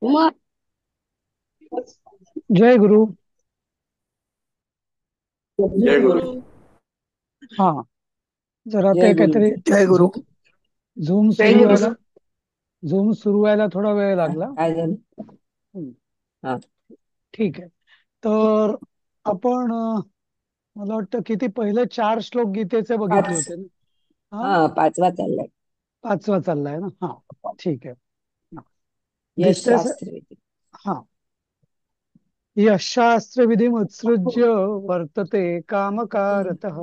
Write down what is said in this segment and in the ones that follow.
मग जय गुरु. जय जय गुरु. गुरु. हा, जरा जय ते गुरु. काहीतरी जय गुरु. झूम झूम जय सुरू गुरु. व्हायला झूम सुरू व्हायला थोडा वेळ लागला. काय झालं? हं, हा. ठीक आहे. तर आपण मला वाटतं किती पहिले 4 श्लोक गीतेचे बघितले पाच. होते ना. हा, हा, पाचवा चाललाय. पाचवा चाललाय ना. हा, ठीक आहे. हा, यश दिसतंय शास्त्र विधी. हा. यशास्त्र विधिमुत्सृज्य वर्तते कामकारतः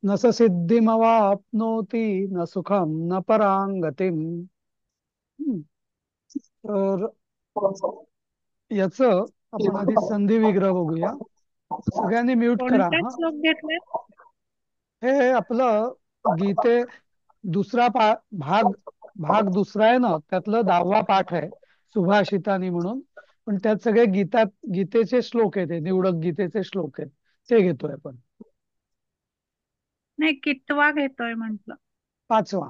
न स सिद्धिमवाप्नोति न सुखम न परांगतिम. तर याच आपण आधी संधी विग्रह बघूया. सगळ्यांनी म्यूट करा. कोणता हा, श्लोक घेतलाय? हे आपलं गीते दुसरा भाग भाग दुसरा आहे ना, त्यातलं 10वा पाठ आहे सुभाषितानी म्हणून. पण त्यात सगळे गीतेचे श्लोक आहेत, हे निवडक गीतेचे श्लोक आहेत, ते घेतोय आपण. नाही, कितवा घेतोय म्हंटल. पाचवा.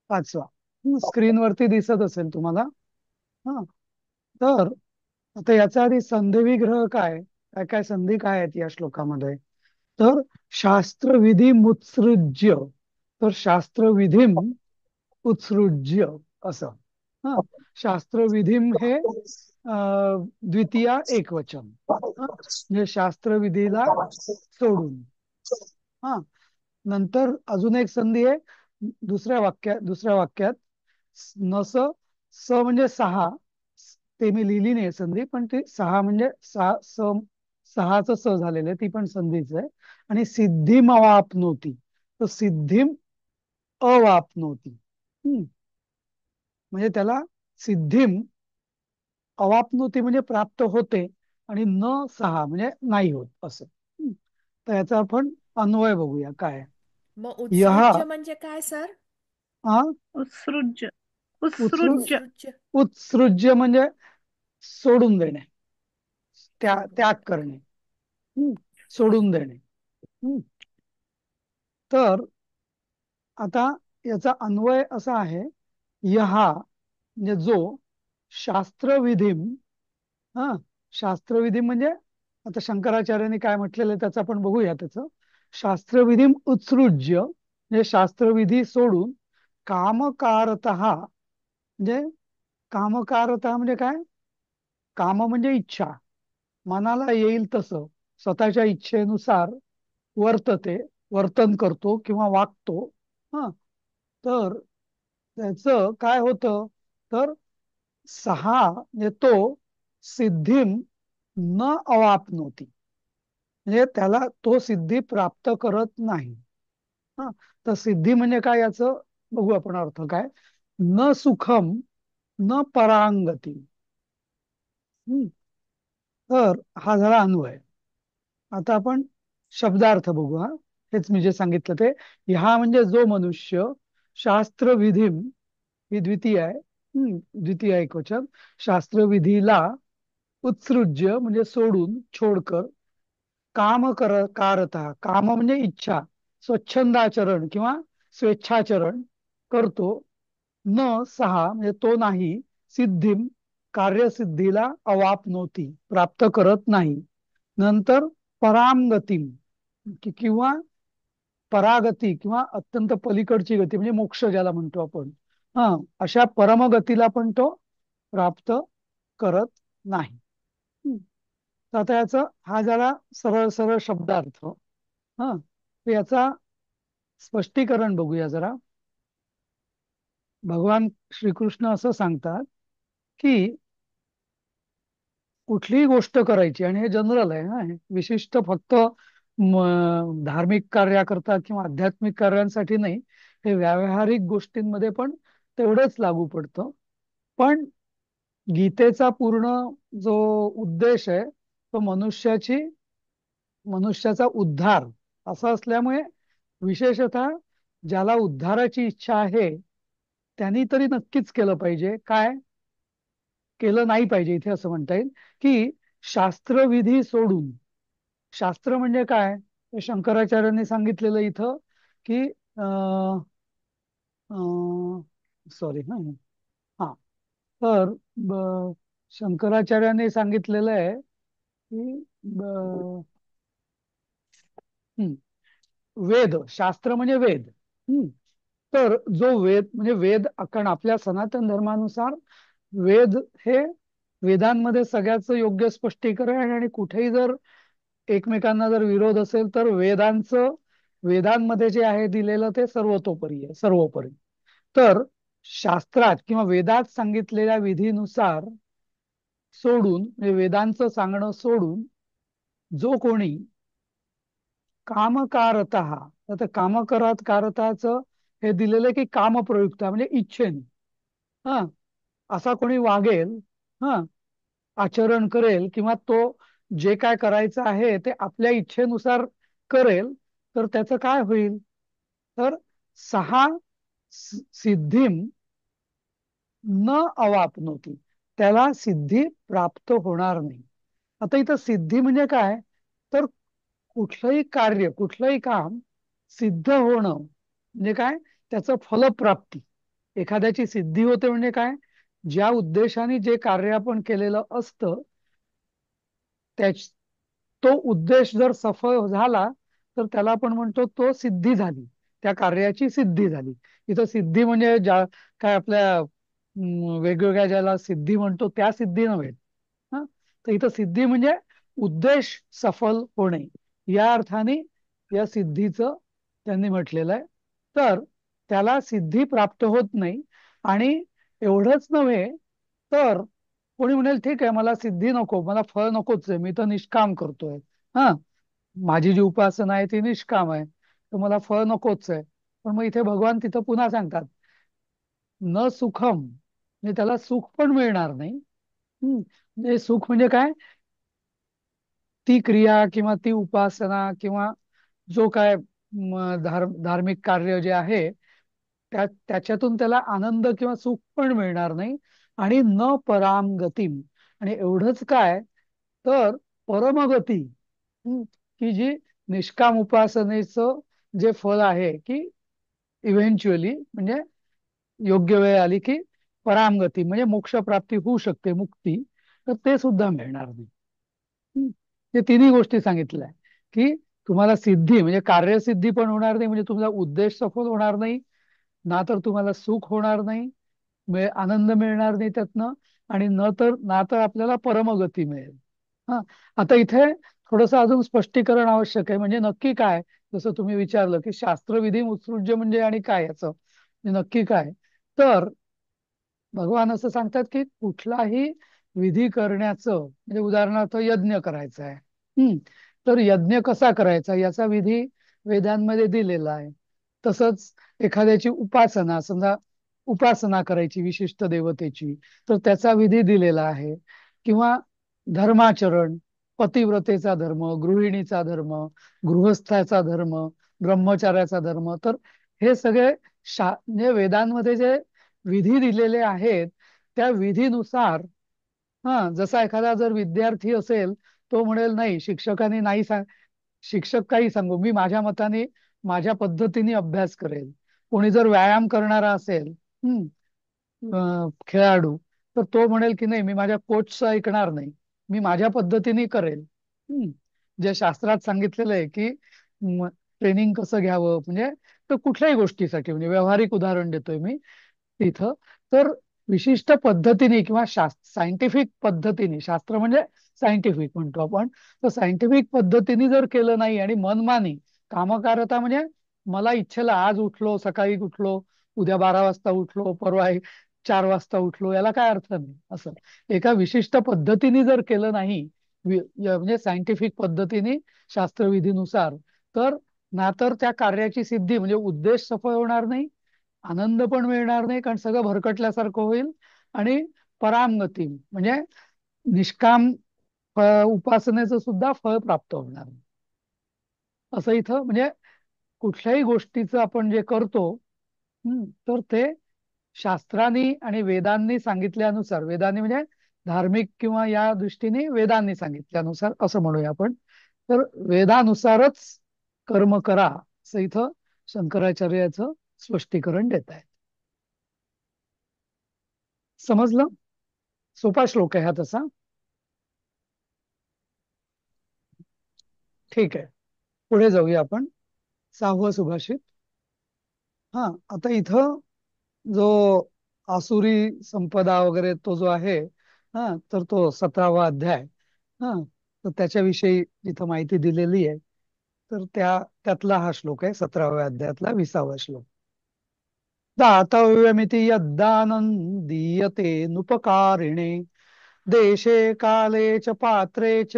पाचवा स्क्रीनवरती दिसत असेल तुम्हाला. हा, तर आता याचा आधी संधी विग्रह काय काय काय संधी काय आहेत या श्लोकामध्ये. तर शास्त्रविधी मुत्सृज्य, तर शास्त्रविधीम उत्सृज्य असं. हा, शास्त्रविधीम हे द्वितीया एकवचन. हा, म्हणजे शास्त्रविधीला सोडून. हा, नंतर अजून एक संधी आहे दुसऱ्या वाक्यात नस. स म्हणजे सहा, ते मी लिहिली नाही संधी, पण ती सहा म्हणजे सहाच स झालेलं आहे, ती पण संधीच आहे. आणि सिद्धिम अवाप्नोती, तर सिद्धिम अवाप्नोती. म्हणजे त्याला सिद्धिम अवाप्नोती म्हणजे प्राप्त होते, आणि न सहा म्हणजे नाही होत असं. तर याचा आपण अन्वय बघूया काय. मग यह उत्सृज्य म्हणजे काय सर? हा, उत्सृज्य. उत्सृ उत्सृज्य. उत्सृज्य. उत्सृज्य म्हणजे सोडून देणे, सोडून त्याग देणे का? करणे. हम्म, सोडून देणे. हम्म, तर आता याचा अन्वय असा आहे. यहा म्हणजे जो, शास्त्रविधीम. हा, शास्त्रविधी म्हणजे आता शंकराचार्यांनी काय म्हटलेलं आहे त्याचं आपण बघूया. त्याचं शास्त्रविधीम उत्सृज्य म्हणजे शास्त्रविधी सोडून कामकारत म्हणजे कामकारत म्हणजे काय. काम म्हणजे इच्छा, मनाला येईल तसं स्वतःच्या इच्छेनुसार वर्तते, वर्तन करतो किंवा वागतो. हा, तर त्याचं काय होतं. तर सहा म्हणजे तो सिद्धीम न अवाप्नोती, म्हणजे त्याला तो सिद्धी प्राप्त करत नाही. हा, तर सिद्धी म्हणजे काय याचं बघू आपण अर्थ काय. न सुखम न परांगती. हम्म, तर हा झाला अन्वय. आता आपण शब्दार्थ बघू. हा, हेच मी जे सांगितलं ते. ह्या म्हणजे जो मनुष्य शास्त्रविधीम, ही द्वितीय आहे. द्वितीय एकवचन. शास्त्रविधीला उत्सृज्य म्हणजे सोडून, छोडकर. कारता, काम म्हणजे इच्छा, स्वच्छंदाचरण किंवा स्वेच्छाचरण करतो. न सहा म्हणजे तो नाही. सिद्धीम कार्यसिद्धीला अवाप्नोती प्राप्त करत नाही. नंतर परांगतीम किंवा परागती किंवा अत्यंत पलीकडची गती म्हणजे मोक्ष ज्याला म्हणतो आपण. हा, अशा परमगतीला पण तो प्राप्त करत नाही. हम्म. तर आता याचा हा जरा सरळ सरळ शब्दार्थ. हा, तर याचा स्पष्टीकरण बघूया जरा. भगवान श्रीकृष्ण असं सांगतात की कुठलीही गोष्ट करायची, आणि हे जनरल आहे ना, हे विशिष्ट फक्त धार्मिक कार्याकरता किंवा आध्यात्मिक कार्यांसाठी नाही. हे व्यावहारिक गोष्टींमध्ये पण तेवढंच लागू पडतं. पण गीतेचा पूर्ण जो उद्देश आहे तो मनुष्याचा उद्धार असा असल्यामुळे, विशेषतः ज्याला उद्धाराची इच्छा आहे त्यांनी तरी नक्कीच केलं पाहिजे. काय केलं नाही पाहिजे इथे असं म्हणता येईल की शास्त्रविधी सोडून. शास्त्र म्हणजे काय, हे शंकराचार्यांनी सांगितलेलं इथं की सॉरी हा. हा तर शंकराचार्यांनी सांगितलेलं आहे की हं, वेद शास्त्र म्हणजे वेद. हं. तर जो वेद म्हणजे वेद कारण आपल्या सनातन धर्मानुसार वेद हे वेदांमध्ये सगळ्याच योग्य स्पष्टीकरण आहे आणि कुठेही जर एकमेकांना जर विरोध असेल तर वेदांमध्ये जे आहे दिलेलं ते सर्वतोपरी आहे सर्वोपरी. तर शास्त्रात किंवा वेदात सांगितलेल्या विधीनुसार सोडून म्हणजे वेदांचं सांगणं सोडून जो कोणी कामकारत तर कामकारत कारताचं हे दिलेलं की कामप्रयुक्त म्हणजे इच्छेने हा असा कोणी वागेल हा आचरण करेल किंवा तो जे काय करायचं आहे ते आपल्या इच्छेनुसार करेल तर त्याचं काय होईल तर सहा सिद्धीम न अवापनोती त्याला सिद्धी प्राप्त होणार नाही. आता इथं सिद्धी म्हणजे काय तर कुठलंही कार्य कुठलंही काम सिद्ध होणं म्हणजे काय त्याचं फलप्राप्ती. एखाद्याची सिद्धी होते म्हणजे काय ज्या उद्देशाने जे कार्य आपण केलेलं असतं त्या तो उद्देश जर सफल झाला तर त्याला आपण म्हणतो तो सिद्धी झाली त्या कार्याची सिद्धी झाली. इथं सिद्धी म्हणजे ज्या काय आपल्या वेगवेगळ्या ज्याला सिद्धी म्हणतो त्या सिद्धी नव्हे. हा तर इथं सिद्धी म्हणजे उद्देश सफल होणे या अर्थाने या सिद्धीचं त्यांनी म्हटलेलं आहे. तर त्याला सिद्धी प्राप्त होत नाही आणि एवढंच नव्हे तर कोणी म्हणेल ठीक आहे मला सिद्धी नको मला फळ नकोच आहे मी तर निष्काम करतोय. हा माझी जी उपासना आहे ती निष्काम आहे तर मला फळ नकोच आहे. पण मग इथे भगवान तिथं पुन्हा सांगतात न सुखम म्हणजे त्याला सुख पण मिळणार नाही. म्हणजे सुख म्हणजे काय ती क्रिया किंवा ती उपासना किंवा जो काय धार्मिक कार्य जे आहे त्याच्यातून त्याला आनंद किंवा सुख पण मिळणार नाही. आणि न पराम गतीम आणि एवढंच काय तर परमगती की जी निष्काम उपासनेचं जे फळ आहे की इव्हेंच्युअली म्हणजे योग्य वेळ आली की परामगती म्हणजे मोक्षप्राप्ती होऊ शकते मुक्ती तर ते सुद्धा मिळणार नाही. हे तिन्ही गोष्टी सांगितल्या आहे की तुम्हाला सिद्धी म्हणजे कार्यसिद्धी पण होणार नाही म्हणजे तुमचा उद्देश सफल होणार नाही ना तर तुम्हाला सुख होणार नाही आनंद मिळणार नाही त्यातनं आणि ना तर आपल्याला परमगती मिळेल. हा आता इथे थोडस अजून स्पष्टीकरण आवश्यक आहे म्हणजे नक्की काय जसं तुम्ही विचारलं की शास्त्रविधी उत्सृज्य म्हणजे आणि काय याचं म्हणजे नक्की काय तर भगवान असं सांगतात की कुठलाही विधी करण्याचं म्हणजे उदाहरणार्थ यज्ञ करायचा आहे. तर यज्ञ कसा करायचा याचा विधी वेदांमध्ये दिलेला आहे. तसंच एखाद्याची उपासना समजा उपासना करायची विशिष्ट देवतेची तर त्याचा विधी दिलेला आहे. किंवा धर्माचरण पतिव्रतेचा धर्म गृहिणीचा धर्म गृहस्थाचा धर्म ब्रह्मचार्याचा धर्म तर हे सगळे म्हणजे वेदांमध्ये जे विधी दिलेले आहेत त्या विधीनुसार जसा एखादा जर विद्यार्थी असेल तो म्हणेल नाही शिक्षकांनी नाही शिक्षक काही सांगू मी माझ्या मताने माझ्या पद्धतीने अभ्यास करेल. कोणी जर व्यायाम करणारा असेल खेळाडू तर तो म्हणेल की नाही मी माझ्या कोचचं ऐकणार नाही मी माझ्या पद्धतीने करेल. जे शास्त्रात सांगितलेलं आहे की ट्रेनिंग कसं घ्यावं म्हणजे तर कुठल्याही गोष्टीसाठी म्हणजे व्यावहारिक उदाहरण देतोय मी तिथं तर विशिष्ट पद्धतीने किंवा सायंटिफिक पद्धतीने शास्त्र म्हणजे सायंटिफिक म्हणतो आपण तर सायंटिफिक पद्धतीने जर केलं नाही आणि मनमानी कामकारता म्हणजे मला इच्छेला आज उठलो सकाळी उठलो उद्या 12 वाजता उठलो परवा 4 वाजता उठलो याला काय अर्थ नाही. असं एका विशिष्ट पद्धतीने जर केलं नाही म्हणजे सायंटिफिक पद्धतीने शास्त्रविधीनुसार तर ना तर त्या कार्याची सिद्धी म्हणजे उद्देश सफल होणार नाही आनंद पण मिळणार नाही कारण सगळं भरकटल्यासारखं होईल आणि परामगती म्हणजे निष्काम उपासनेचं सुद्धा फळ प्राप्त होणार नाही. असं इथं म्हणजे कुठल्याही गोष्टीचं आपण जे करतो तर ते शास्त्रांनी आणि वेदांनी सांगितल्यानुसार वेदांनी म्हणजे धार्मिक किंवा या दृष्टीने वेदांनी सांगितल्यानुसार असं म्हणूया आपण तर वेदानुसारच कर्म करा असं इथं शंकराचार्याचं स्पष्टीकरण देत आहे. समजलं? सोपा श्लोक आहे हा तसा. ठीक आहे, पुढे जाऊया आपण. 6वं सुभाषित. हा, आता इथं जो आसुरी संपदा वगैरे तो जो आहे, हा, तर तो 17वा अध्याय. हा, तर त्याच्याविषयी इथं माहिती दिलेली आहे. तर त्यातला हा श्लोक आहे, 17व्या अध्यायातला 20वा श्लोक. दातव्यमिति यद्दानं दीयते नुपकारिणे देशे काले च पात्रे च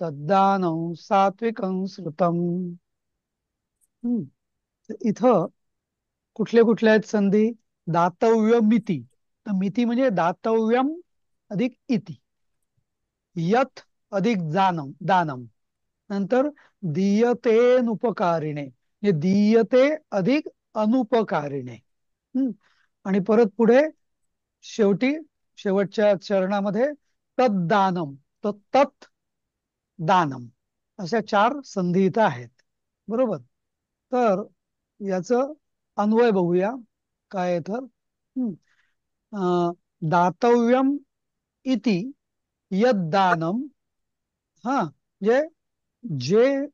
तद्दानं सात्विकं श्रुतम्. हम्म. इथं कुठले कुठले आहेत संधी? दातव्य मिती. तर मिती म्हणजे दातव्यम अधिक इति, यथ अधिक दानम, नंतर दीयतेनुपकारिणे, म्हणजे दीयते अधिक अनुपकारिणे. हम्म. आणि परत पुढे शेवटी शेवटच्या चरणामध्ये तद्दानम, तर तत् दानम, अशा 4 संधी इथं आहेत. बरोबर. तर याचं अन्वय बघूया काय आहे तर. हम्म. दातव्यम इति यद्दानम. हा, म्हणजे जे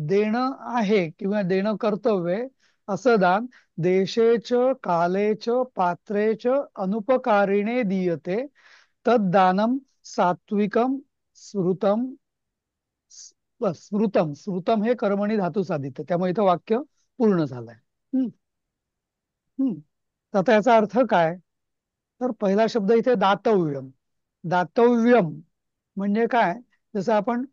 देणं आहे किंवा देणं कर्तव्य आहे, असं दान देशेच कालेच पात्रेच अनुपकारिणे दीयते तद्दानम सात्विकम श्रुतम. बस, श्रुतम, श्रुतम हे कर्मणी धातू साधित, त्यामुळे इथं वाक्य पूर्ण झालंय. हम्म. हम्म. तर आता याचा अर्थ काय? तर पहिला शब्द इथे दातव्यम. दातव्यम म्हणजे काय? जसं आपण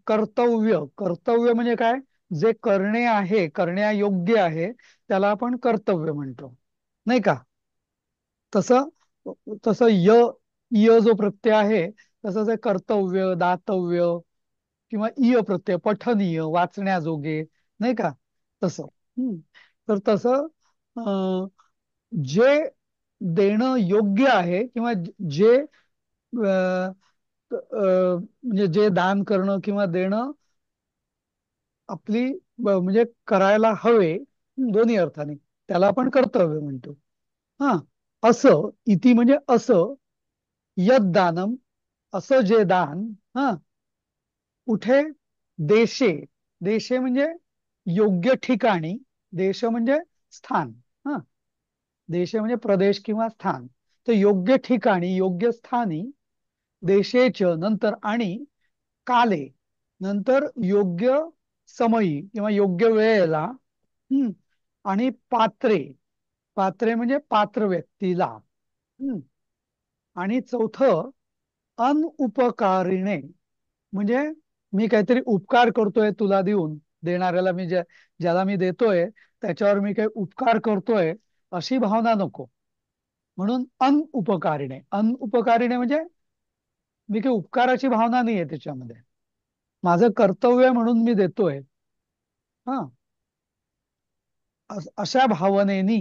कर्तव्य, कर्तव्य म्हणजे काय? जे करणे आहे, करण्यायोग्य आहे, त्याला आपण कर्तव्य म्हणतो, नाही का? तसं तसं य जो प्रत्यय आहे, तसंच आहे कर्तव्य, दातव्य, किंवा इय प्रत्यय, पठनीय, वाचण्याजोगे, नाही का? तसं. हम्म. तर तसं जे देणं योग्य आहे किंवा जे म्हणजे जे दान करणं किंवा देणं आपली म्हणजे करायला हवे, दोन्ही अर्थाने, त्याला आपण कर्तव्य म्हणतो. हा, असं इति म्हणजे असं, यद दानम, असं जे दान. हा, कुठे? देशे. देशे म्हणजे योग्य ठिकाणी. देश म्हणजे स्थान. हा, देश म्हणजे प्रदेश किंवा स्थान. तर योग्य ठिकाणी, योग्य स्थानी, देशेच नंतर, आणि काले नंतर, योग्य समयी किंवा योग्य वेळेला. हम्म. आणि पात्रे. पात्रे म्हणजे पात्र व्यक्तीला. हम्म. आणि चौथं अनउपकारिणे, म्हणजे मी काहीतरी उपकार करतोय तुला देऊन, देणाऱ्याला मी ज्याला मी देतोय त्याच्यावर मी काही उपकार करतोय अशी भावना नको, म्हणून अनउपकारिणे. अनउपकारिणे म्हणजे मी काही उपकाराची भावना नाहीये त्याच्यामध्ये, माझं कर्तव्य म्हणून मी देतोय. हा, अशा भावनेनी.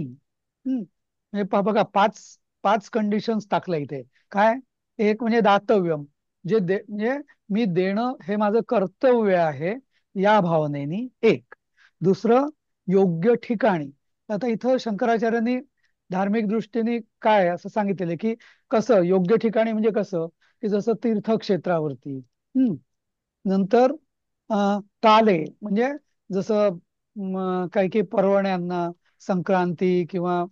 म्हणजे बघा, पाच पाच कंडिशन्स टाकल्या इथे. काय? एक म्हणजे दातव्यम, म्हणजे मी देणं हे माझं कर्तव्य आहे, या भावनेनी. एक. दुसरं, योग्य ठिकाणी. आता इथं शंकराचार्यांनी धार्मिक दृष्टीने काय असं सांगितलेलं की, कसं योग्य ठिकाणी म्हणजे कसं, की जसं तीर्थक्षेत्रावरती. हम्म. नंतर काले म्हणजे जसं काही काही पर्वण्यांना, संक्रांती किंवा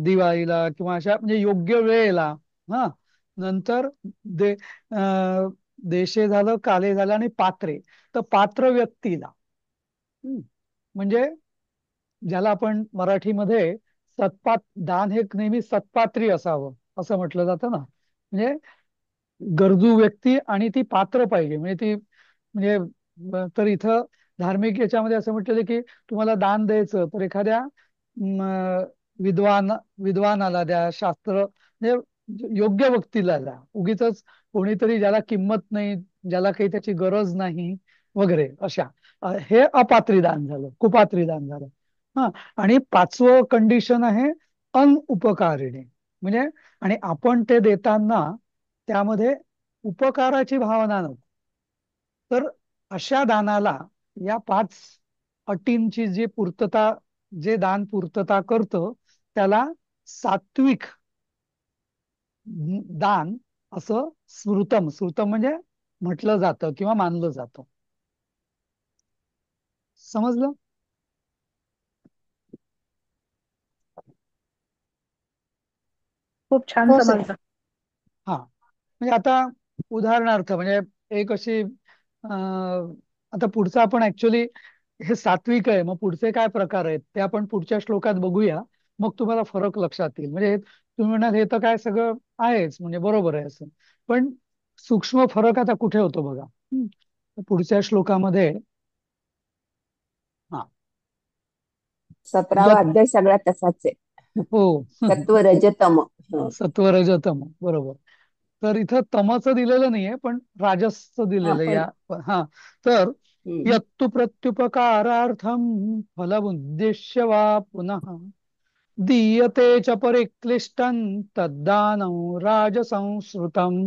दिवाळीला किंवा अशा म्हणजे योग्य वेळेला. हा, नंतर दे देशे झालं, काले झालं, आणि पात्रे. तर पात्र व्यक्तीला. म्हणजे ज्याला आपण मराठीमध्ये दान हे नेहमी सत्पात्री असावं असं म्हटलं जातं ना. म्हणजे गरजू व्यक्ती आणि ती पात्र पाहिजे, म्हणजे ती म्हणजे तर इथं धार्मिक याच्यामध्ये असं म्हटलेलं की, तुम्हाला दान द्यायचं तर एखाद्या विद्वान विद्वानाला द्या, शास्त्र म्हणजे योग्य व्यक्तीला द्या. उगीच कोणीतरी ज्याला किंमत नाही, ज्याला काही त्याची गरज नाही वगैरे अशा, हे अपात्री दान झालं, कुपात्री दान झालं. हा, आणि 5वं कंडिशन आहे अनउपकारिणे, म्हणजे आणि आपण ते देताना त्यामध्ये उपकाराची भावना नको. तर अशा दानाला, या 5 अटींची जी पूर्तता, जे दान पूर्तता करतं, त्याला सात्विक दान असं स्मृतम, स्मृतम म्हणजे म्हटलं जातं किंवा मानलं जातं. समजलं? खूप छान हो सर. समजलं. हा, म्हणजे आता उदाहरणार्थ म्हणजे एक अशी आता पुढचं आपण ऍक्च्युली हे सात्विक आहे, मग पुढचे काय प्रकार आहेत ते आपण पुढच्या श्लोकात बघूया. मग तुम्हाला फरक लक्षात येईल. म्हणजे तुम्ही म्हणाल हे तर काय सगळं आहेच, म्हणजे बरोबर आहे असं, पण सूक्ष्म फरक आता कुठे होतो बघा. पुढच्या श्लोकामध्ये हा 17वा यत अध्याय सगळा तसाच आहे. हो सत्व रज तम. हं. सत्वरजतम बरोबर. तर इथं तमचं दिलेलं नाहीये, पण राजसचं हा दिलेलं आहे पण या. हा, तर हं. यत्तु प्रत्युपकारार्थम फलमुद्दिश्य वा पुनः दीयते च परिक्लिष्टं तद्दानं राजसंस्कृतम्.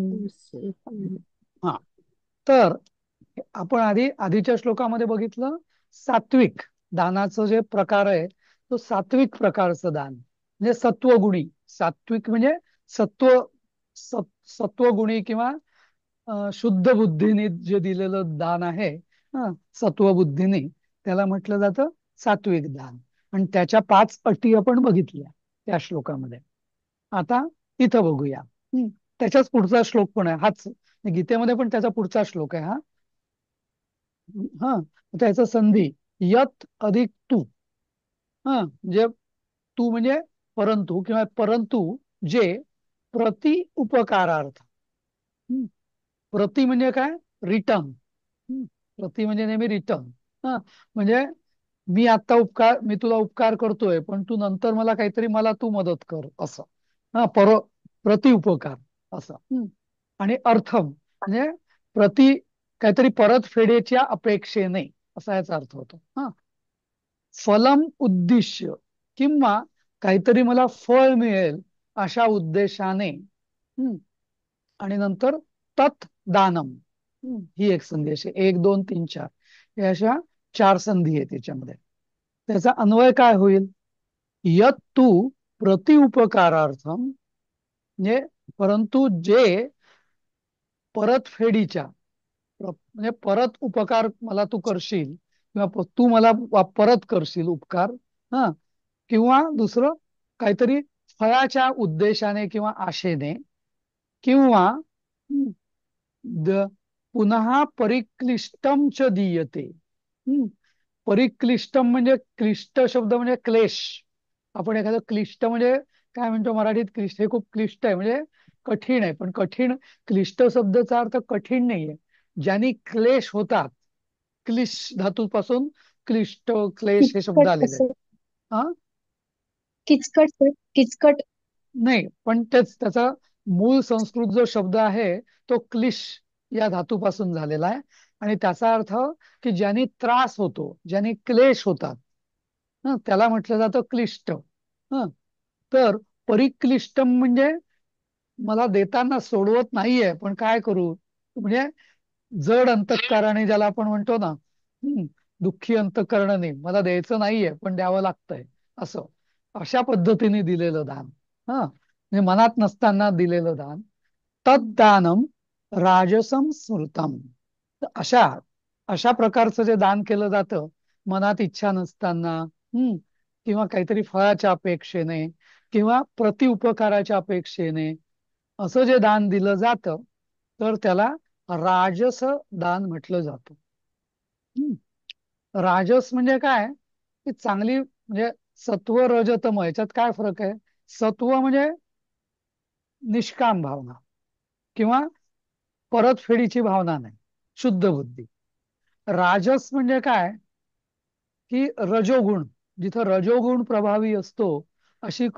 हा, तर आपण आधीच्या श्लोकामध्ये बघितलं सात्विक दानाचं जे प्रकार आहे, तो सात्विक प्रकारचं दान म्हणजे सत्वगुणी. सात्विक म्हणजे सत्व सत्वगुणी किंवा शुद्ध बुद्धीने जे दिलेलं दान आहे, सत्वबुद्धीने, त्याला म्हटलं जातं सात्विक दान. आणि त्याच्या 5 अटी आपण बघितल्या त्या श्लोकामध्ये. आता इथं बघूया. त्याच्याच पुढचा श्लोक पण आहे हाच, गीतेमध्ये पण त्याचा पुढचा श्लोक आहे हा. हा, त्याचा संधी यत अधिक तू. म्हणजे तू म्हणजे परंतु किंवा परंतु जे प्रति उपकारार्थ. प्रति म्हणजे काय? रिटर्न. प्रति म्हणजे नेहमी रिटर्न. हा, म्हणजे मी तुला उपकार करतोय, पण तू नंतर मला काहीतरी मला तू मदत कर असं. हा, प्रति उपकार असं. आणि अर्थम म्हणजे प्रति काहीतरी परतफेडीच्या अपेक्षेने, असा याचा अर्थ होतो. हा, फलम उद्दिश्य किंवा काहीतरी मला फळ मिळेल अशा उद्देशाने. आणि नंतर तत् दानम. ही एक संधी, अशी 1 2 3 4 हे अशा 4 संधी आहे त्याच्यामध्ये. त्याचा अन्वय काय होईल? यत तू प्रतिउपकारार्थम म्हणजे परंतु जे परतफेडीच्या म्हणजे परत उपकार मला तू करशील किंवा तू मला परत करशील उपकार. हा, किंवा दुसरं काहीतरी फळाच्या उद्देशाने किंवा आशेने, किंवा पुन्हा परिक्लिष्टम च दीयते. परिक्लिष्टम म्हणजे क्लिष्ट शब्द म्हणजे क्लेश. आपण एखादं क्लिष्ट म्हणजे काय म्हणतो मराठीत? क्लिष्ट हे खूप क्लिष्ट आहे म्हणजे कठीण आहे, पण कठीण क्लिष्ट शब्दाचा अर्थ कठीण नाहीये. ज्यांनी क्लेश होतात, क्लिश धातूपासून क्लिष्ट क्लेश हे शब्द किचकट आलेले आहेत. असं. हा, किचकट सर, किचकट. नाही, पण तेच त्याचा मूळ संस्कृत जो शब्द आहे तो क्लिश या धातूपासून झालेला आहे. आणि त्याचा अर्थ की ज्यांनी त्रास होतो, ज्यांनी क्लेश होतात, त्याला म्हटलं जातं क्लिष्ट. तर परिक्लिष्टम म्हणजे मला देताना सोडवत नाहीये, पण काय करू, म्हणजे जड अंतःकरणाने ज्याला आपण म्हणतो ना, दुःखी अंतःकरणाने मला द्यायचं नाहीये पण द्यावं लागतंय असं, अशा पद्धतीने दिलेलं दान. म्हणजे मनात नसताना दिलेलं दान. तद्दानम राजसम स्मृतम. अशा अशा प्रकारचं जे दान केलं जातं मनात इच्छा नसताना, किंवा काहीतरी फळाच्या अपेक्षेने किंवा प्रतिउपकाराच्या अपेक्षेने, असं जे दान दिलं जातं तर त्याला राजस दान म्हटलं जातं. राजस म्हणजे काय? की चांगली म्हणजे सत्व रजतम याच्यात काय फरक आहे? सत्व म्हणजे निष्काम भावना किंवा परतफेडीची भावना नाही, शुद्ध बुद्धी. राजस म्हणजे काय? की रजोगुण, जिथं रजोगुण प्रभावी असतो अशी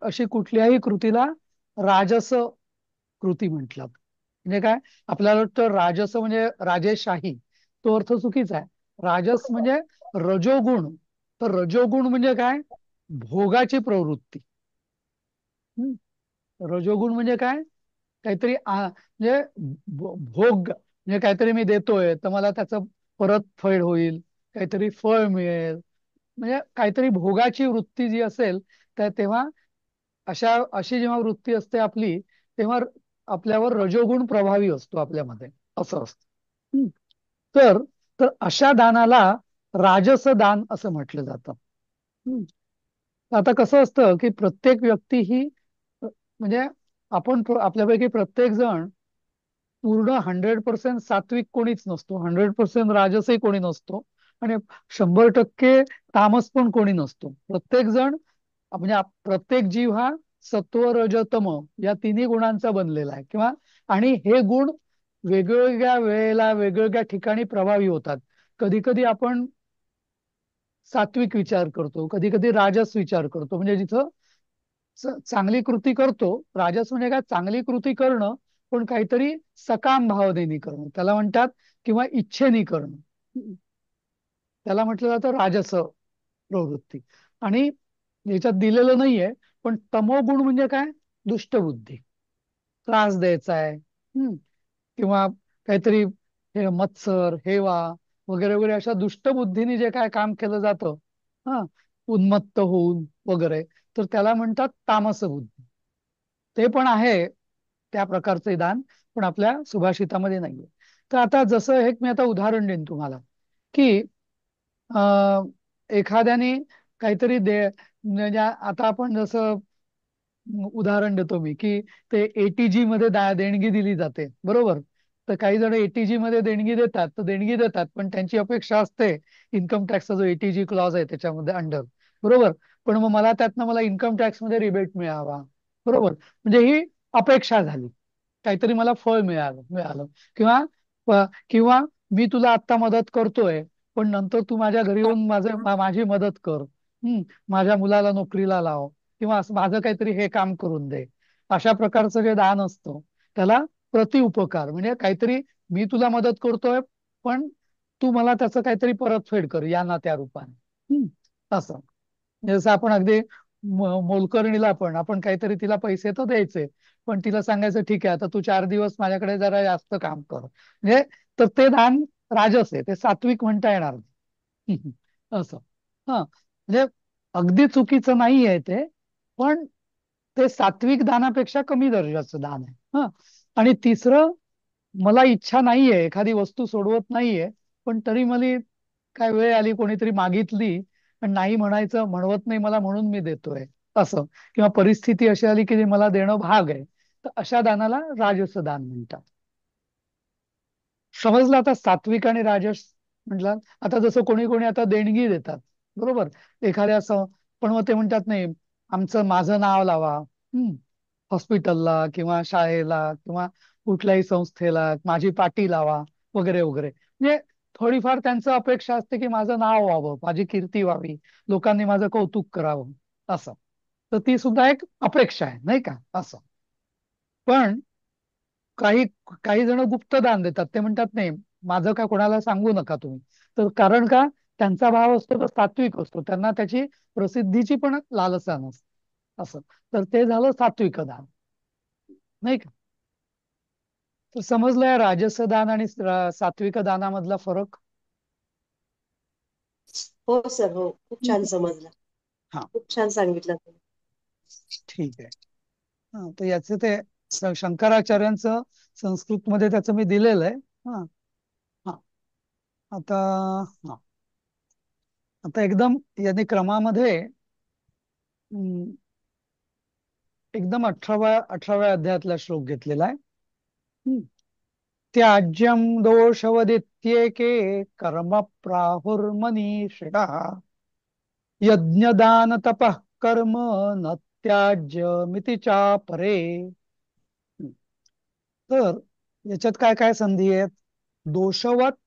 अशी कुठल्याही कृतीला राजस कृती म्हटलं. म्हणजे काय? आपल्याला वाटतं राजस म्हणजे राजेशाही, तो अर्थ चुकीचा आहे. राजस म्हणजे रजोगुण. तर रजोगुण म्हणजे काय? भोगाची प्रवृत्ती. रजोगुण म्हणजे काय? काहीतरी म्हणजे भोग, म्हणजे काहीतरी मी देतोय तर मला त्याचं परत फेड होईल, काहीतरी फळ मिळेल, म्हणजे काहीतरी भोगाची वृत्ती जी असेल तर तेव्हा अशी जेव्हा वृत्ती असते आपली तेव्हा आपल्यावर रजोगुण प्रभावी असतो आपल्यामध्ये, असं असतं. तर तर अशा दानाला राजस दान असं म्हटलं जातं. हम्म. आता कसं असतं की प्रत्येक व्यक्ती ही म्हणजे आपल्यापैकी प्रत्येक जण पूर्ण 100% सात्विक कोणीच नसतो, 100% राजसही कोणी नसतो, आणि 100% तामस पण कोणी नसतो. प्रत्येक जण म्हणजे प्रत्येक जीव हा सत्व रज तम या तिन्ही गुणांचा बनलेला आहे, किंवा आणि हे गुण वेगवेगळ्या वेळेला वेगवेगळ्या ठिकाणी प्रभावी होतात. कधी कधी आपण सात्विक विचार करतो, कधी कधी राजस विचार करतो, म्हणजे जिथं चांगली कृती करतो. राजस म्हणजे काय, चांगली कृती करणं पण काहीतरी सकाम भावनेने करणं, त्याला म्हणतात, किंवा इच्छेने करणं, त्याला म्हटलं जातं राजस प्रवृत्ती. आणि याच्यात दिलेलं नाहीये, पण तमोगुण म्हणजे काय, दुष्टबुद्धी, त्रास द्यायचा आहे, किंवा काहीतरी हे मत्सर हेवा वगैरे वगैरे अशा दुष्टबुद्धीने जे काय काम केलं जातं, हा, उन्मत्त होऊन वगैरे, तर त्याला म्हणतात तामस बुद्धी. ते पण आहे त्या प्रकारचे दान, पण आपल्या सुभाषितामध्ये नाहीये. तर आता जसं एक मी आता उदाहरण देईन तुम्हाला, की अं एखाद्याने काहीतरी म्हणजे आता आपण जसं उदाहरण देतो मी, की ते एटीजी मध्ये देणगी दिली जाते, बरोबर. तर काही जण एटीजी मध्ये देणगी देतात, तर देणगी देतात, पण त्यांची अपेक्षा असते इन्कम टॅक्सचा जो एटीजी क्लॉज आहे त्याच्यामध्ये अंडर, बरोबर. पण मग मला इन्कम टॅक्स मध्ये रिबेट मिळावा, बरोबर. म्हणजे ही अपेक्षा झाली, काहीतरी मला फळ मिळालं मिळालं किंवा किंवा मी तुला आत्ता मदत करतोय, पण नंतर तू माझ्या घरी येऊन माझी मदत कर, माझ्या मुलाला नोकरीला लाव, किंवा असं माझं काहीतरी हे काम करून दे. अशा प्रकारचं जे दान असतं त्याला प्रतिउपकार, म्हणजे काहीतरी मी तुला मदत करतोय, पण तू मला त्याचं काहीतरी परतफेड कर या ना त्या रूपाने. असं म्हणजे जसं आपण अगदी मोलकरणीला पण आपण काहीतरी तिला पैसे तर द्यायचे, पण तिला सांगायचं ठीक आहे आता तू 4 दिवस माझ्याकडे जरा जास्त काम कर, म्हणजे तर ते दान राजस आहे, ते सात्विक म्हणता येणार नाही. असं, हा, म्हणजे अगदी चुकीचं नाही आहे ते, पण ते सात्विक दानापेक्षा कमी दर्जाचं दान आहे. हा, आणि तिसरं, मला इच्छा नाहीये, एखादी वस्तू सोडवत नाहीये, पण तरी मला काय वेळ आली, कोणीतरी मागितली, पण नाही म्हणायचं म्हणवत नाही मला म्हणून मी देतोय, असं, किंवा परिस्थिती अशी आली की मला देणं भाग आहे, तर अशा दानाला राजस दान म्हणतात. समजलं आता सात्विक आणि राजस म्हटलं. आता जसं कोणी कोणी आता देणगी देतात, बरोबर, एखाद्या पण मग ते म्हणतात नाही, माझं नाव लावा हॉस्पिटलला किंवा शाळेला किंवा कुठल्याही संस्थेला, माझी पाटी लावा वगैरे वगैरे, म्हणजे थोडीफार त्यांचं अपेक्षा असते की माझं नाव व्हावं, माझी कीर्ती व्हावी, लोकांनी माझं कौतुक करावं, असं. तर ती सुद्धा एक अपेक्षा आहे, नाही का, असं. पण काही काही जण गुप्तदान देतात, ते म्हणतात नाही, माझं का कोणाला सांगू नका तुम्ही. तर कारण का, त्यांचा भाव असतो तो सात्विक असतो, त्यांना त्याची प्रसिद्धीची पण लालसा नसते, असं. तर ते झालं सात्विक दान, नाही का. तर समजलंय राजस दान आणि सात्विक दानामधला फरक. हो सर, हो, खूप छान समजलं. हा, खूप छान सांगितलं तुम्ही. ठीक आहे. तर याचे ते शंकराचार्यांचं संस्कृत मध्ये त्याचं मी दिलेलं आहे. हा, हा, आता, हा, आता एकदम याने क्रमामध्ये एकदम 18व्या अध्यायातला श्लोक घेतलेला आहे. त्याज्यम दोषवदित्येके कर्म प्राहुर्मनीषिणः यज्ञदान तपः कर्म न त्याज्यमिति चापरे. तर याच्यात काय काय संधी आहेत, दोषवत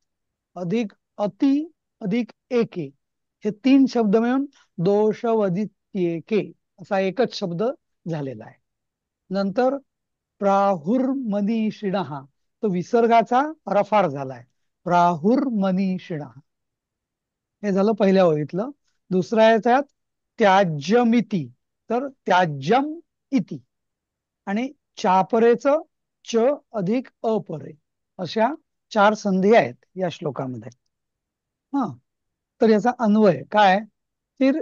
अधिक अति अधिक एके, हे 3 शब्द मिळून दोषवदित्येके असा एकच शब्द झालेला आहे. नंतर प्राहुर्मनीषिणः, तो विसर्गाचा रफार झालाय, प्राहुर्मनीषिणः, हे झालं पहिल्या ओळीतलं. दुसऱ्या याच्यात त्याज्यमिती, तर त्याज्यम इति, आणि चापरेच च अधिक अपरे, अशा 4 संधी आहेत या श्लोकामध्ये. हा, तर याचा अन्वय काय, तर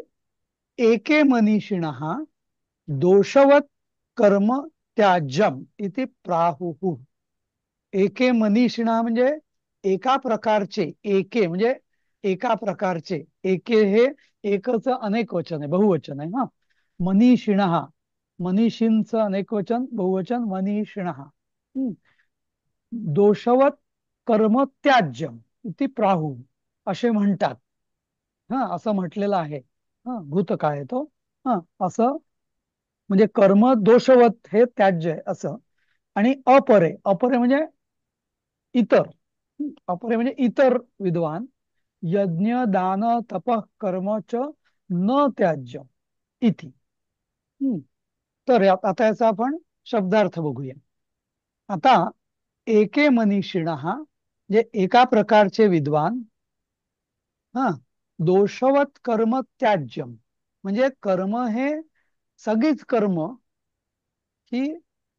एके मनीषिणः दोषवत कर्म त्याज्यम इति प्राहुः. एके मनीषिणः म्हणजे एका प्रकारचे, एके म्हणजे एका प्रकारचे, एके हे एकच अनेक वचन आहे, बहुवचन आहे ना. मनीषिणः, मनीषींचं अनेक वचन, बहुवचन मनीषिणः. दोषवत कर्म त्याज्यम इति प्राहु असे म्हणतात. असं म्हटलेलं आहे. भूतकाळ आहे तो. असं म्हणजे कर्म दोषवत हे त्याज्य आहे असं. आणि अपरे, अपरे म्हणजे इतर, अपरे म्हणजे इतर विद्वान, यज्ञ दान तप कर्म च न त्याज्य इति. तर आता याचा आपण शब्दार्थ बघूया. आता एके मनीषिणः जे एका प्रकारचे विद्वान, दोषवत कर्म त्याज्यम म्हणजे कर्म हे सगळीच कर्म ही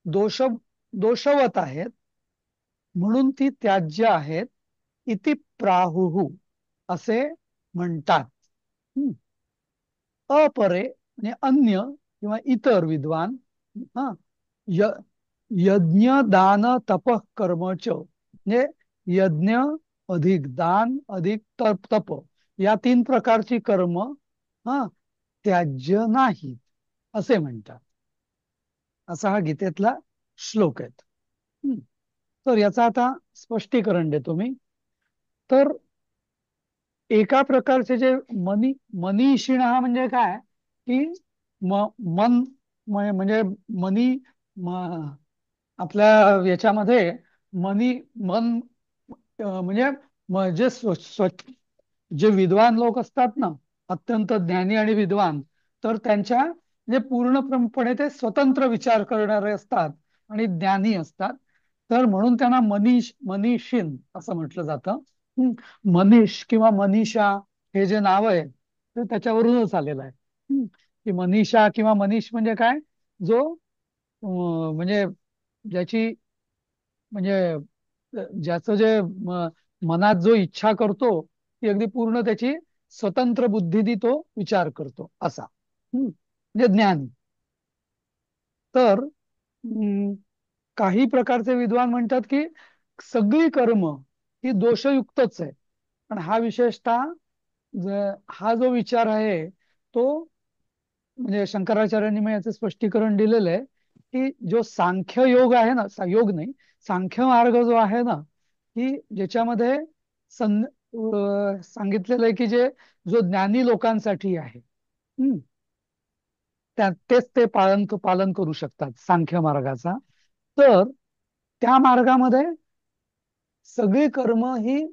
दोषवत आहेत म्हणून ती त्याज्य आहेत, इति प्राहुः असे म्हणतात. अपरे म्हणजे अन्य किंवा इतर विद्वान, यज्ञ दान तप कर्मच म्हणजे यज्ञ अधिक दान अधिक तप या 3 प्रकारची कर्म त्याज्य नाहीत असे म्हणतात. असा हा गीतेतला श्लोक आहे. तर याचा आता स्पष्टीकरण देतो मी. तर एका प्रकारचे जे मनीषिण म्हणजे काय की मन म्हणजे मनी आपल्या याच्यामध्ये मन म्हणजे जे विद्वान लोक असतात ना, अत्यंत ज्ञानी आणि विद्वान, तर त्यांच्या म्हणजे पूर्णपणे ते स्वतंत्र विचार करणारे असतात आणि ज्ञानी असतात. तर म्हणून त्यांना मनीषीन असं म्हटलं जातं. मनीष किंवा मनीषा हे जे नाव आहे ते त्याच्यावरूनच आलेलं आहे. की मनीषा किंवा मनीष म्हणजे काय, जो म्हणजे ज्याची म्हणजे ज्याचं जे मनात जो इच्छा करतो ती अगदी पूर्ण त्याची स्वतंत्र बुद्धीने तो विचार करतो असा म्हणजे ज्ञानी. तर काही प्रकारचे विद्वान म्हणतात की सगळी कर्म ही दोषयुक्तच आहे. पण हा विशेषतः हा जो विचार आहे तो म्हणजे शंकराचार्यांनी मग याचं स्पष्टीकरण दिलेलं आहे की जो सांख्य योग आहे ना, योग नाही, सांख्य मार्ग जो आहे ना, की ज्याच्यामध्ये सांगितलेलं आहे की जो ज्ञानी लोकांसाठी आहे, तेच ते पालन करू शकतात सांख्य मार्गाचा. तर त्या मार्गामध्ये सगळी कर्म ही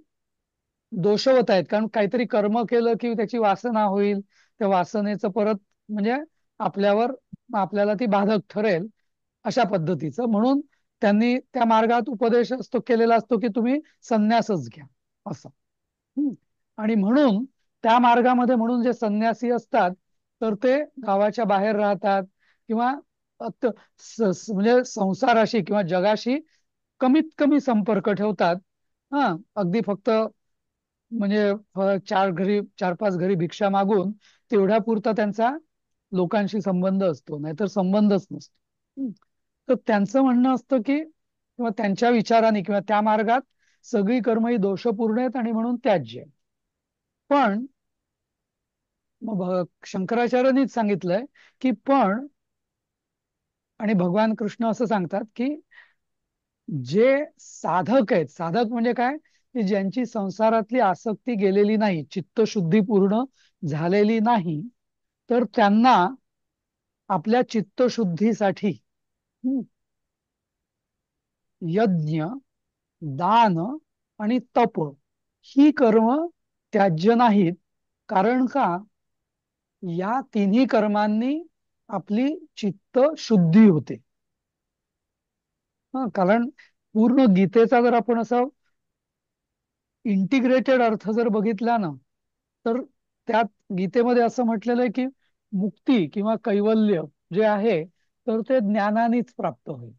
दोषवत आहेत, कारण काहीतरी कर्म केलं की त्याची वासना होईल, त्या वासनेचं परत म्हणजे आपल्याला ती बाधक ठरेल अशा पद्धतीचं. म्हणून त्यांनी त्या मार्गात उपदेश केलेला असतो की तुम्ही संन्यासच घ्या असं. आणि म्हणून त्या मार्गामध्ये म्हणून जे संन्यासी असतात तर ते गावाच्या बाहेर राहतात किंवा म्हणजे संसाराशी किंवा जगाशी कमीत कमी संपर्क ठेवतात. अगदी फक्त म्हणजे 4-5 घरी भिक्षा मागून तेवढ्या पुरता त्यांचा लोकांशी संबंध असतो, नाहीतर संबंधच नसतो. तर त्यांचं म्हणणं असतं की किंवा त्यांच्या विचाराने किंवा त्या मार्गात सगळी कर्म ही दोषपूर्ण आहेत आणि म्हणून त्याज्य आहे. पण शंकराचार्यांनीच सांगितलंय की पण, आणि भगवान कृष्ण असं सांगतात की जे साधक आहेत, साधक म्हणजे काय की ज्यांची संसारातली आसक्ती गेलेली नाही, चित्तशुद्धी पूर्ण झालेली नाही, तर त्यांना आपल्या चित्तशुद्धीसाठी यज्ञ दान आणि तप ही कर्म त्याज्य नाहीत. कारण का, या तिन्ही कर्मांनी आपली चित्त शुद्धी होते. कारण पूर्ण गीतेचा जर आपण असं इंटिग्रेटेड अर्थ जर बघितला ना, तर त्यात गीतेमध्ये असं म्हटलेलं आहे की मुक्ती किंवा कैवल्य जे आहे तर ते ज्ञानानेच प्राप्त होईल.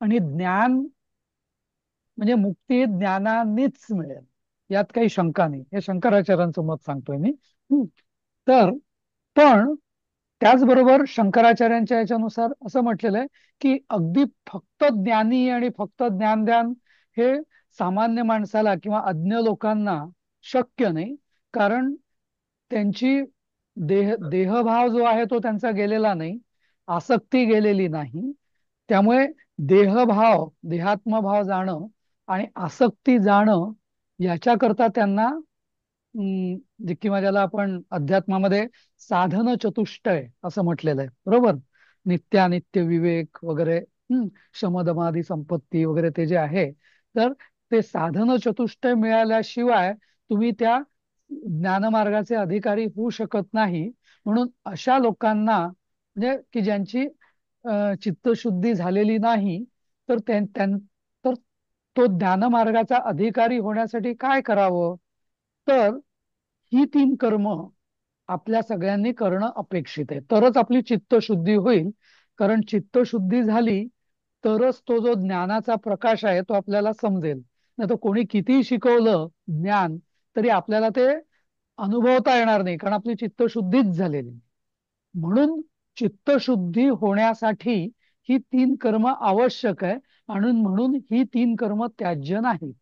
आणि ज्ञान म्हणजे मुक्ती ज्ञानानेच मिळेल, यात काही शंका नाही. हे शंकराचार्यांचं मत सांगतोय मी. तर पण त्याचबरोबर शंकराचार्यांच्या याच्यानुसार असं म्हटलेलं आहे की अगदी फक्त ज्ञानी आणि फक्त ज्ञानध्यान हे सामान्य माणसाला किंवा अज्ञ लोकांना शक्य नाही. कारण त्यांची देहभाव जो आहे तो त्यांचा गेलेला नाही, आसक्ती गेलेली नाही. त्यामुळे देहात्मभाव जाणं आणि आसक्ती जाणं याच्याकरता त्यांना किंवा ज्याला आपण अध्यात्मामध्ये साधन चतुष्टय असं म्हटलेलं आहे, बरोबर. नित्यानित्य विवेक वगैरे, शमदमादी संपत्ती वगैरे ते जे आहे, तर ते साधन चतुष्टय मिळाल्याशिवाय तुम्ही त्या ज्ञानमार्गाचे अधिकारी होऊ शकत नाही. म्हणून अशा लोकांना, म्हणजे की ज्यांची चित्तशुद्धी झालेली नाही, तर तर तो ज्ञानमार्गाचा अधिकारी होण्यासाठी काय करावं, तर ही 3 कर्म आपल्या सगळ्यांनी करणं अपेक्षित आहे. तरच आपली चित्तशुद्धी होईल. कारण चित्तशुद्धी झाली तरच तो जो ज्ञानाचा प्रकाश आहे तो आपल्याला समजेल. नाही तर कोणी कितीही शिकवलं ज्ञान तरी आपल्याला ते अनुभवता येणार नाही, कारण आपली चित्तशुद्धीच झालेली नाही. म्हणून चित्तशुद्धी होण्यासाठी ही 3 कर्म आवश्यक आहे, आणि म्हणून ही 3 कर्म त्याज्य नाही.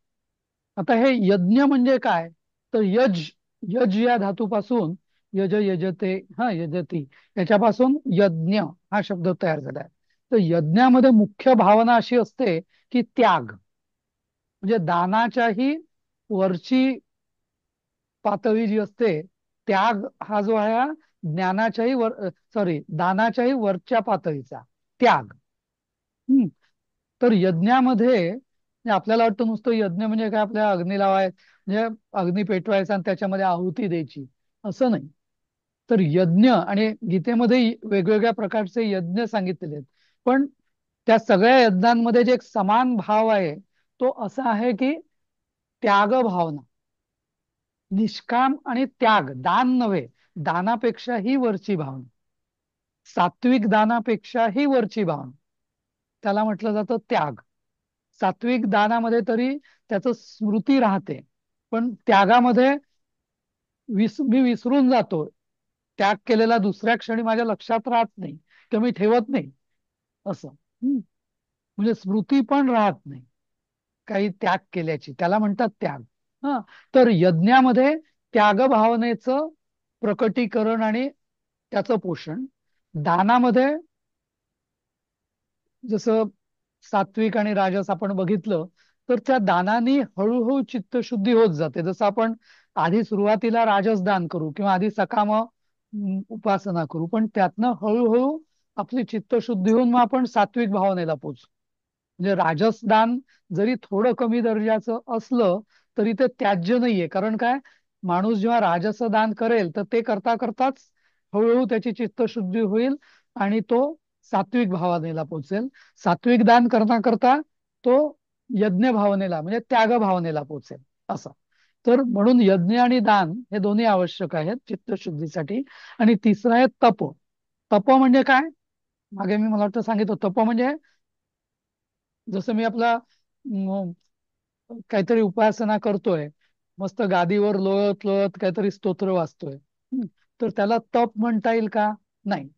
आता हे यज्ञ म्हणजे काय, तर यज यज या धातूपासून यजते यजती याच्यापासून यज्ञ हा शब्द तयार झालाय. तर यज्ञामध्ये मुख्य भावना अशी असते की त्याग, म्हणजे दानाच्याही वरची पातळी जी असते, त्याग हा जो आहे हा ज्ञानाच्याही दानाच्याही वरच्या पातळीचा त्याग. हम्म तर यज्ञामध्ये म्हणजे आपल्याला वाटतं नुसतं यज्ञ म्हणजे काय, आपल्या अग्नी लावाय म्हणजे अग्नी पेटवायचा आणि त्याच्यामध्ये आहुती द्यायची, असं नाही. तर यज्ञ, आणि गीतेमध्ये वेगवेगळ्या प्रकारचे यज्ञ सांगितलेले आहेत, पण त्या सगळ्या यज्ञांमध्ये जे एक समान भाव आहे तो असा आहे की त्याग भावना, निष्काम आणि त्याग, दान नव्हे, दानापेक्षा ही वरची भावना, सात्विक दानापेक्षा ही वरची भावना, त्याला म्हटलं जातं त्याग. सात्विक दानामध्ये तरी त्याचं स्मृती राहते, पण त्यागामध्ये मी विसरून जातो, त्याग केलेला दुसऱ्या क्षणी माझ्या लक्षात राहत नाही किंवा मी ठेवत नाही असं. म्हणजे स्मृती पण राहत नाही काही त्याग केल्याची, त्याला म्हणतात त्याग. हा तर यज्ञामध्ये त्याग भावनेचं प्रकटीकरण आणि त्याचं पोषण, दानामध्ये जसं सात्विक आणि राजस आपण बघितलं, तर त्या दानाने हळूहळू चित्तशुद्धी होत जाते. जसं आपण आधी सुरुवातीला राजस दान करू किंवा आधी सकाम उपासना करू, पण त्यातनं हळूहळू आपली चित्तशुद्धी होऊन मग आपण सात्विक भावनेला पोचू. म्हणजे राजसदान जरी थोडं कमी दर्जाचं असलं तरी ते त्याज्य नाहीये. कारण काय, माणूस जेव्हा राजसदान करेल तर ते करता करताच हळूहळू त्याची चित्तशुद्धी होईल आणि तो सात्विक भावनेला पोचेल. सात्विक दान करता करता तो यज्ञ भावनेला म्हणजे त्याग भावनेला पोचेल असं. तर म्हणून यज्ञ आणि दान हे दोन्ही आवश्यक आहेत चित्तशुद्धीसाठी. आणि तिसरं आहे तप. तप म्हणजे काय, मागे मी मला वाटतं सांगितलं, तप म्हणजे जसं मी आपला काहीतरी उपासना करतोय, मस्त गादीवर लोळत लोळत काहीतरी स्तोत्र वाचतोय, तर त्याला तप म्हणता येईल का, नाही.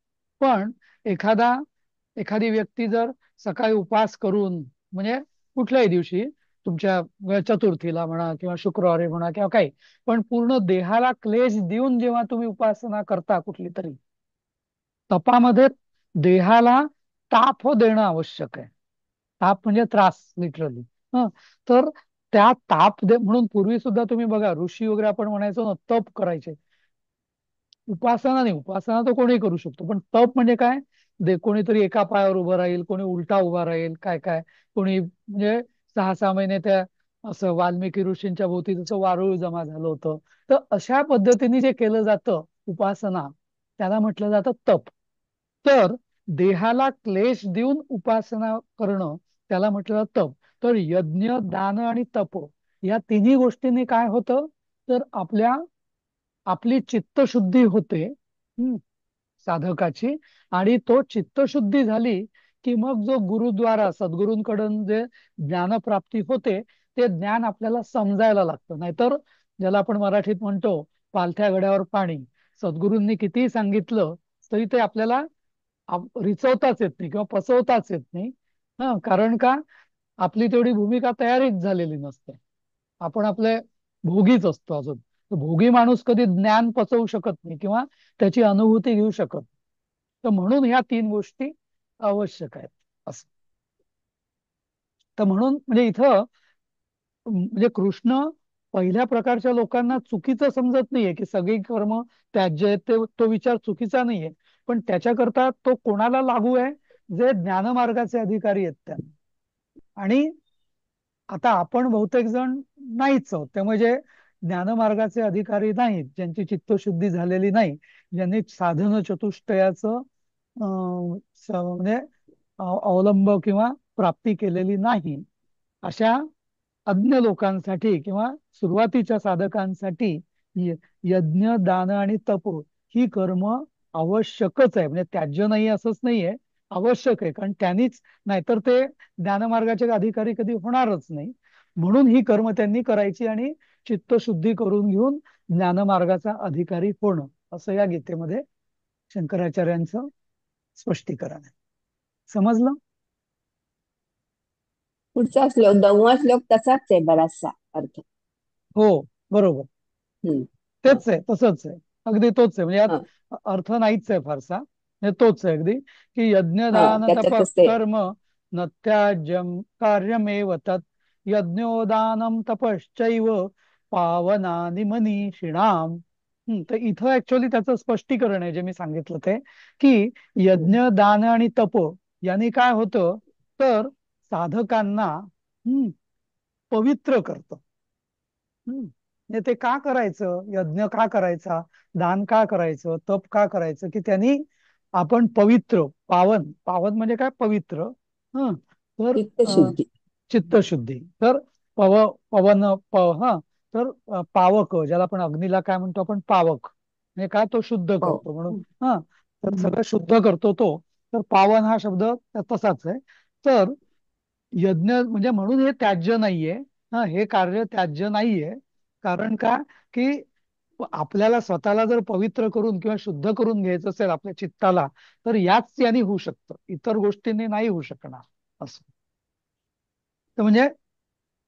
पण एखादी व्यक्ती जर सकाळी उपास करून, म्हणजे कुठल्याही दिवशी, तुमच्या चतुर्थीला म्हणा किंवा शुक्रवारी म्हणा किंवा काही, पण पूर्ण देहाला क्लेश देऊन जेव्हा तुम्ही उपासना करता कुठली तरी, तपामध्ये देहाला ताप देणं आवश्यक आहे. ताप म्हणजे त्रास लिटरली. तर त्या म्हणून पूर्वी सुद्धा तुम्ही बघा, ऋषी वगैरे आपण म्हणायचो ना, तप करायचे. उपासना नाही, उपासना तर कोणी करू शकतो, पण तप म्हणजे काय, कोणीतरी एका पायावर उभं राहील, कोणी उलटा उभा राहील, काय काय, कोणी म्हणजे 6-6 महिने त्या असं वाल्मिकी ऋषींच्या भोवती जसं वारुळ जमा झालं होतं. तर अशा पद्धतीने जे केलं जातं उपासना, त्याला म्हटलं जातं तप. तर देहाला क्लेश देऊन उपासना करणं त्याला म्हटलं जातं तप. तर यज्ञ, दान आणि तप या तिन्ही गोष्टींनी काय होतं, तर आपली चित्तशुद्धी होते साधकाची. आणि तो चित्तशुद्धी झाली की मग जो गुरुद्वारा, सद्गुरूंकडून जे ज्ञानप्राप्ती होते ते ज्ञान आपल्याला समजायला लागतं. नाहीतर ज्याला आपण मराठीत म्हणतो पालथ्या गड्यावर पाणी, सद्गुरूंनी कितीही सांगितलं तरी ते आपल्याला रिचवताच येत नाही किंवा पचवताच येत नाही. कारण का, आपली तेवढी भूमिका तयारीच झालेली नसते. आपण आपले भोगीच असतो अजून. तर भोगी माणूस कधी ज्ञान पचवू शकत नाही किंवा त्याची अनुभूती घेऊ शकत नाही. तर म्हणून ह्या 3 गोष्टी आवश्यक आहेत असं. तर म्हणून म्हणजे इथं म्हणजे कृष्ण पहिल्या प्रकारच्या लोकांना चुकीचं समजत नाहीये की सगळी कर्म त्याज्य आहेत. तो विचार चुकीचा नाहीये, पण त्याच्याकरता तो कोणाला लागू आहे, जे ज्ञानमार्गाचे अधिकारी आहेत त्यांना. आणि आता आपण बहुतेक जण नाहीच आहोत, त्यामुळे जे ज्ञानमार्गाचे अधिकारी नाहीत, ज्यांची चित्तशुद्धी झालेली नाही, ज्यांनी साधन चतुष्टयाचं म्हणजे अवलंब किंवा प्राप्ती केलेली नाही, अशा अज्ञ लोकांसाठी किंवा सुरुवातीच्या साधकांसाठी यज्ञ, दान आणि तप ही कर्म आवश्यकच आहे. म्हणजे त्याज्य नाही असंच नाहीये, आवश्यक आहे. कारण त्यांनीच, नाहीतर ते ज्ञानमार्गाचे अधिकारी कधी होणारच नाही. म्हणून ही कर्म त्यांनी करायची आणि चित्तशुद्धी करून घेऊन ज्ञानमार्गाचा अधिकारी होणं, असं या गीतेमध्ये शंकराचार्यांचं स्पष्टीकरण आहे. समजलं? पुढचा श्लोक 10वा श्लोक तसाच आहे बराचसा अर्थ. हो, बरोबर. हम्म. तेच आहे, तसंच आहे, अगदी तोच आहे. म्हणजे हा यात अर्थ नाहीच आहे फारसा, म्हणजे तोच आहे अगदी, की हा यज्ञदान तप त्याच्यातच ते. कर्म न त्याज्यम कार्यमेव तत् यज्ञोदानम तपश्चैव पावनानि मनीषिणाम. तर इथं ऍक्च्युअली त्याचं स्पष्टीकरण आहे जे मी सांगितलं ते, की यज्ञ, दान आणि तप यांनी काय होतं, तर साधकांना पवित्र करतं. म्हणजे ते का करायचं, यज्ञ का करायचा, दान का करायचं, तप का करायचं, की त्यांनी आपण पवित्र, पावन, पावन म्हणजे काय, पवित्र. हं तर चित्तशुद्धी. चित्तशुद्धी. तर पवन तर पावक, ज्याला आपण अग्नीला काय म्हणतो आपण, पावक, म्हणजे काय, तो शुद्ध हो. करतो म्हणून. तर सगळं शुद्ध करतो तो. तर पावन हा शब्द तसाच आहे. तर यज्ञ म्हणजे म्हणून हे त्याज्य नाहीये. हे कार्य त्याज्य नाहीये. कारण का, की आपल्याला स्वतःला जर पवित्र करून किंवा शुद्ध करून घ्यायचं असेल आपल्या चित्ताला, तर याच याने होऊ शकतं, इतर गोष्टींनी नाही होऊ शकणार असं. तर म्हणजे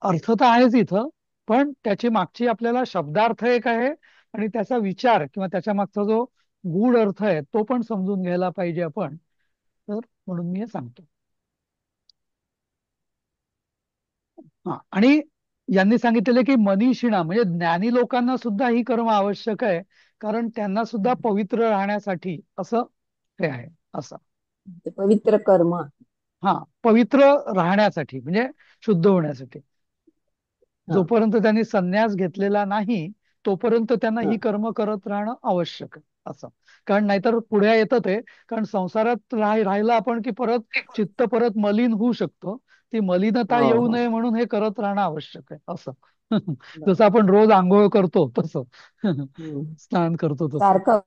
अर्थ तर आहेच इथं, पण त्याची मागची आपल्याला शब्दार्थ एक आहे आणि त्याचा विचार किंवा त्याच्या मागचा जो गूढ अर्थ आहे तो पण समजून घ्यायला पाहिजे आपण. तर म्हणून मी हे सांगतो. आणि यांनी सांगितलेलं की मनीषिणा म्हणजे ज्ञानी लोकांना सुद्धा ही कर्म आवश्यक आहे, कारण त्यांना सुद्धा पवित्र राहण्यासाठी असं हे आहे असं. ते पवित्र कर्म. पवित्र राहण्यासाठी म्हणजे शुद्ध होण्यासाठी. जोपर्यंत त्यांनी संन्यास घेतलेला नाही तोपर्यंत त्यांना ही कर्म करत राहणं आवश्यक आहे असं. कारण नाहीतर पुढे येतं ते, कारण संसारात राहिलं आपण की परत चित्त परत मलिन होऊ शकतो. ती मलिनता येऊ हो. नये म्हणून हे करत राहणं आवश्यक आहे असं. जसं आपण रोज आंघोळ करतो तसं, स्नान करतो तसं. सारखं